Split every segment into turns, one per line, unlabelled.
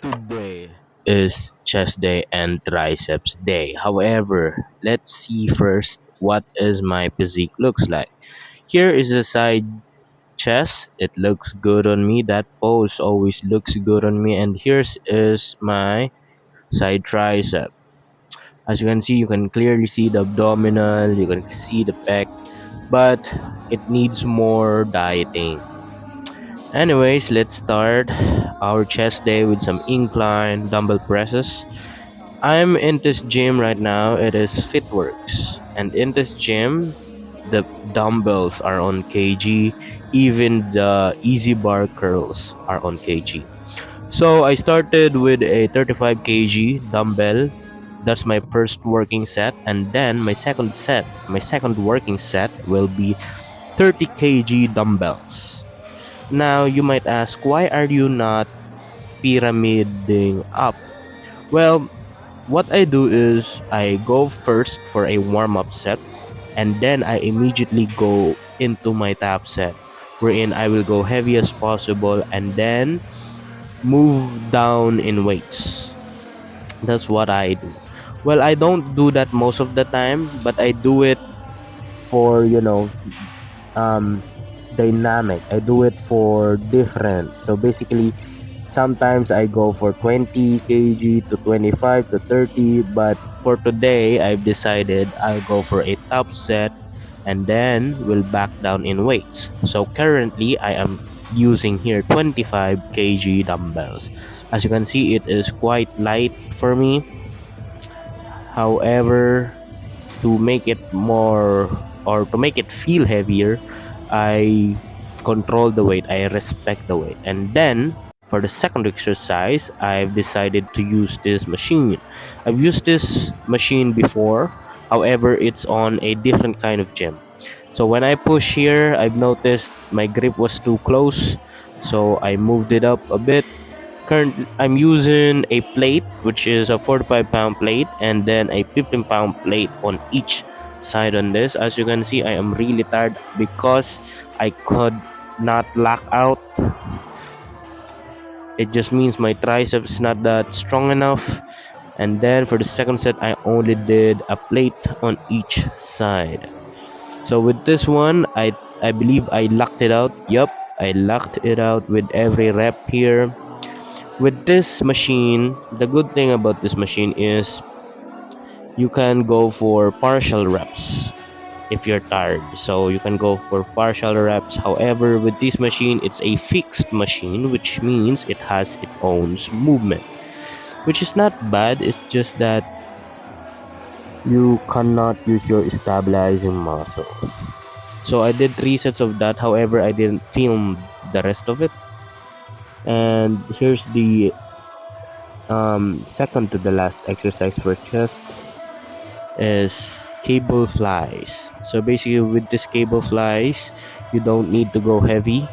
Today is chest day and triceps day. However, let's see first what is my physique looks like. Here is a side chest. It looks good on me. That pose always looks good on me. And here's is my side tricep. As you can see, you can clearly see the abdominal, you can see the pec, but it needs more dieting. Anyways, let's start our chest day with some incline dumbbell presses. I'm in this gym right now. It is Fitworks, and in this gym, the dumbbells are on kg. Even the easy bar curls are on kg. So I started with a 35 kg dumbbell. That's my first working set, and then my second working set will be 30 kg dumbbells. Now you might ask, why are you not pyramiding up? Well, what I do is I go first for a warm up set, and then I immediately go into my top set, wherein I will go heavy as possible and then move down in weights. That's what I do. Well, I don't do that most of the time, but I do it for, um, dynamic. I do it for different. So basically, sometimes I go for 20 kg to 25 to 30, but for today, I've decided I'll go for a top set and then will back down in weights. So currently, I am using here 25 kg dumbbells. As you can see, it is quite light for me. However, to make it more or to make it feel heavier, I control the weight, I respect the weight. And then for the second exercise, I've decided to use this machine. I've used this machine before, however, it's on a different kind of gym. So when I push here, I've noticed my grip was too close, so I moved it up a bit. Currently, I'm using a plate, which is a 45-pound plate, and then a 15-pound plate on each side on this. As you can see, I am really tired because I could not lock out. It just means my triceps is not that strong enough. And then for the second set, I only did a plate on each side. So with this one, I believe I locked it out. Yup, I locked it out with every rep here. With this machine, the good thing about this machine is you can go for partial reps if you're tired. So you can go for partial reps. However, with this machine, it's a fixed machine, which means it has its own movement, which is not bad. It's just that you cannot use your stabilizing muscles. So I did 3 sets of that. However, I didn't film the rest of it. And here's the second to the last exercise for chest is cable flies. So basically with this cable flies, you don't need to go heavy.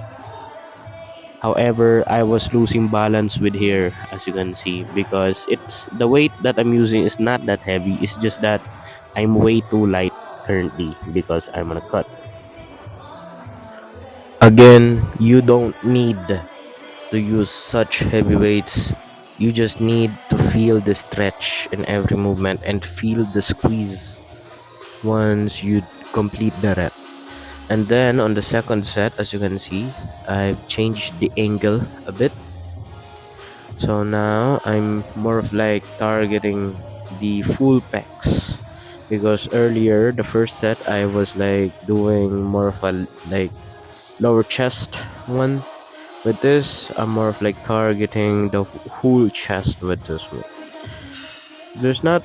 However, I was losing balance with here, as you can see, because it's the weight that I'm using is not that heavy. It's just that I'm way too light currently because I'm on a cut. Again, you don't need to use such heavy weights. You just need to feel the stretch in every movement and feel the squeeze once you complete the rep. And then on the second set, as you can see, I've changed the angle a bit. So now I'm more of like targeting the full pecs, because earlier the first set I was like doing more of a like lower chest one. With this, I'm more of like targeting the whole chest with this one. There's not,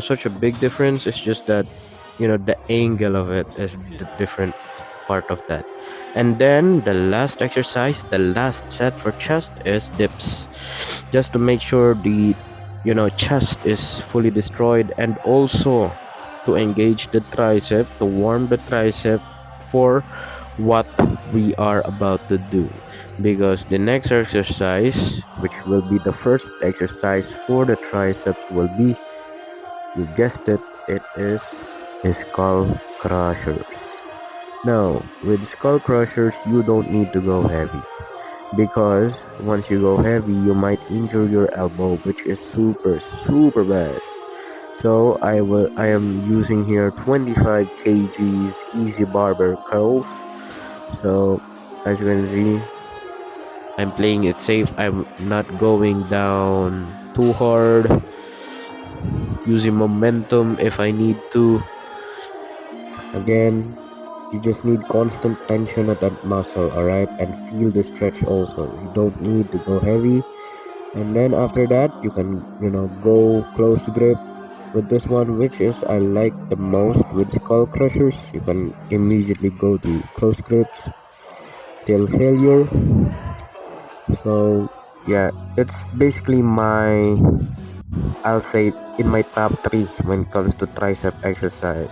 such a big difference. It's just that, the angle of it is the different part of that. And then the last exercise, the last set for chest is dips. Just to make sure the, chest is fully destroyed, and also to engage the tricep, to warm the tricep for what we are about to do, because the next exercise, which will be the first exercise for the triceps, will be, you guessed it, it is skull crushers. Now with skull crushers, you don't need to go heavy. because once you go heavy, you might injure your elbow, which is super bad. So I am using here 25 kgs easy barber curls. So as you can see, I'm playing it safe. I'm not going down too hard, using momentum if I need to. Again, you just need constant tension of that muscle, alright? And feel the stretch also. You don't need to go heavy. And then after that, you can, go close grip with this one, which is I like the most with skull crushers. You can immediately go to close grips till failure. So yeah, it's basically I'll say in my top three when it comes to tricep exercise.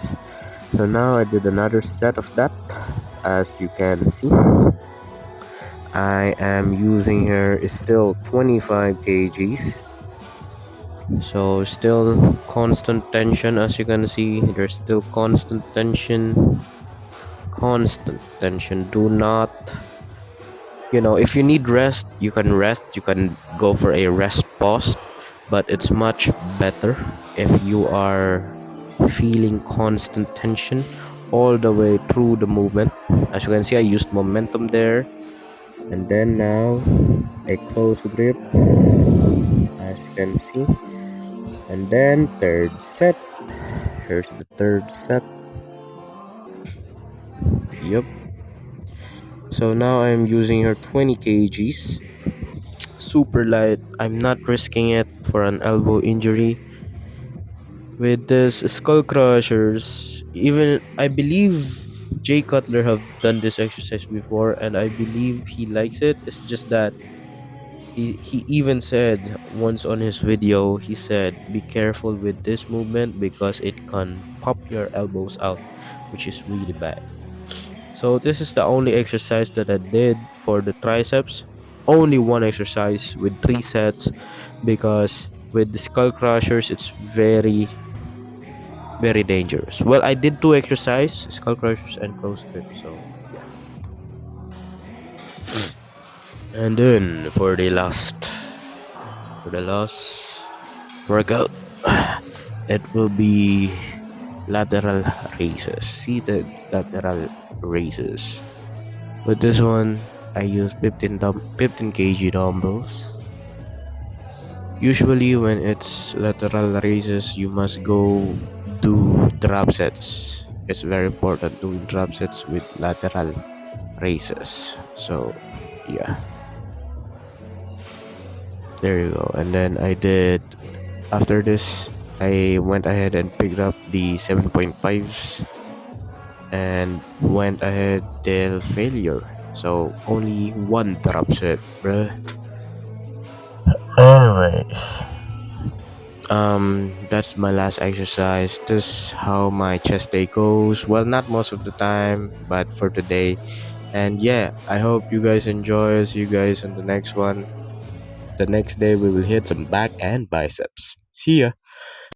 So now I did another set of that. As you can see, I am using here is still 25 kgs. So still constant tension, as you can see. There's still constant tension. Do not, if you need rest, you can rest. You can go for a rest pause, but it's much better if you are feeling constant tension all the way through the movement. As you can see, I used momentum there, and then now a close grip, as you can see, and then third set. Here's the third set. Yep. So now I'm using her 20 kgs, super light. I'm not risking it for an elbow injury with this skull crushers. Even I believe Jay Cutler have done this exercise before, and I believe he likes it. It's just that he even said once on his video, he said, "Be careful with this movement because it can pop your elbows out, which is really bad." So this is the only exercise that I did for the triceps. Only one exercise with 3 sets, because with the skull crushers it's very dangerous. Well, I did 2 exercise, skull crushers and close grip. So yeah. And then for the last workout, it will be lateral raises, seated lateral raises. With this one, I use 15 kg dumbbells. Usually, when it's lateral raises, you must go do drop sets. It's very important doing drop sets with lateral raises. So, yeah, there you go. And then after this, I went ahead and picked up the 7.5s and went ahead till failure. So, only one drop set, bruh. Anyways, that's my last exercise. This how my chest day goes. Well, not most of the time, but for today. And yeah, I hope you guys enjoy. See you guys on the next one. The next day we will hit some back and biceps. See ya.